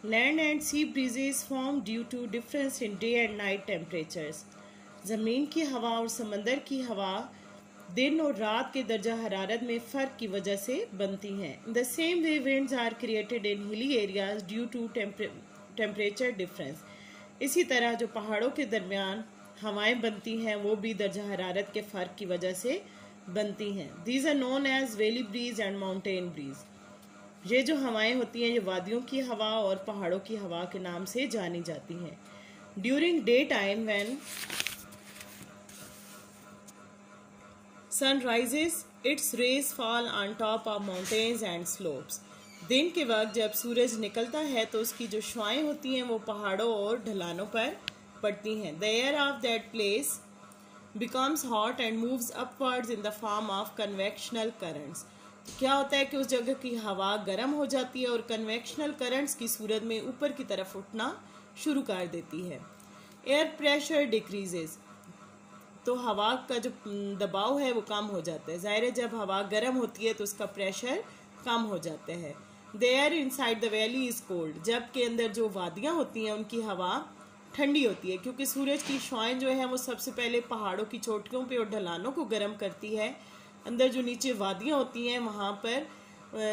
Land and sea breezes form due to difference in day and night temperatures. ज़मीन की हवा और समंदर की हवा दिन और रात के दर्जा हरारत में फ़र्क की वजह से बनती हैं. The same way winds are created in hilly areas due to temperature difference. इसी तरह जो पहाड़ों के दरमियान हवाएं बनती हैं वो भी दर्जा हरारत के फ़र्क की वजह से बनती हैं. These are known as valley breeze and mountain breeze. ये जो हवाएं होती हैं ये वादियों की हवा और पहाड़ों की हवा के नाम से जानी जाती हैं. During day time when sun rises its rays fall on top of mountains and slopes. दिन के वक्त जब सूरज निकलता है तो उसकी जो शुआएं होती हैं वो पहाड़ों और ढलानों पर पड़ती हैं. The air of that place becomes hot and moves upwards in the form of convectional currents. क्या होता है कि उस जगह की हवा गर्म हो जाती है और कन्वेक्शनल करंट्स की सूरत में ऊपर की तरफ उठना शुरू कर देती है. एयर प्रेशर डिक्रीजेस, तो हवा का जो दबाव है वो कम हो जाता है. ज़ाहिर है जब हवा गर्म होती है तो उसका प्रेशर कम हो जाता है. The air inside the valley is cold, जबकि अंदर जो वादियाँ होती हैं उनकी हवा ठंडी होती है क्योंकि सूरज की शुआएं जो है वो सबसे पहले पहाड़ों की चोटियों पे और ढलानों को गर्म करती है. अंदर जो नीचे वादियाँ होती हैं वहाँ पर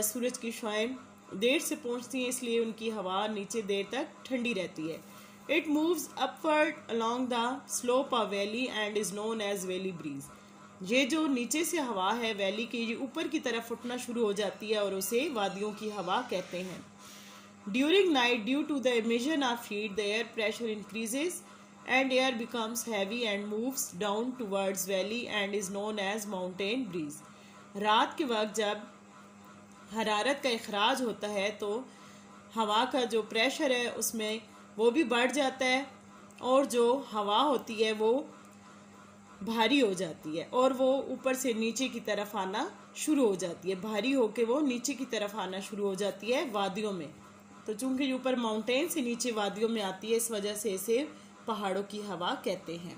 सूरज की शुआएं देर से पहुँचती हैं, इसलिए उनकी हवा नीचे देर तक ठंडी रहती है. It moves upward along the slope of valley and is known as valley breeze. ये जो नीचे से हवा है वैली की ये ऊपर की तरफ उठना शुरू हो जाती है और उसे वादियों की हवा कहते हैं. During night due to the emission of heat the air pressure increases and air becomes heavy and moves down towards valley and is known as mountain breeze. रात के वक्त जब हरारत का इखराज होता है तो हवा का जो प्रेशर है उसमें वो भी बढ़ जाता है और जो हवा होती है वो भारी हो जाती है और वो ऊपर से नीचे की तरफ आना शुरू हो जाती है. भारी होके वो नीचे की तरफ आना शुरू हो जाती है वादियों में. तो चूंकि ऊपर माउंटेन से नीचे वादियों में आती है इस वजह से इसे पहाड़ों की हवा कहते हैं.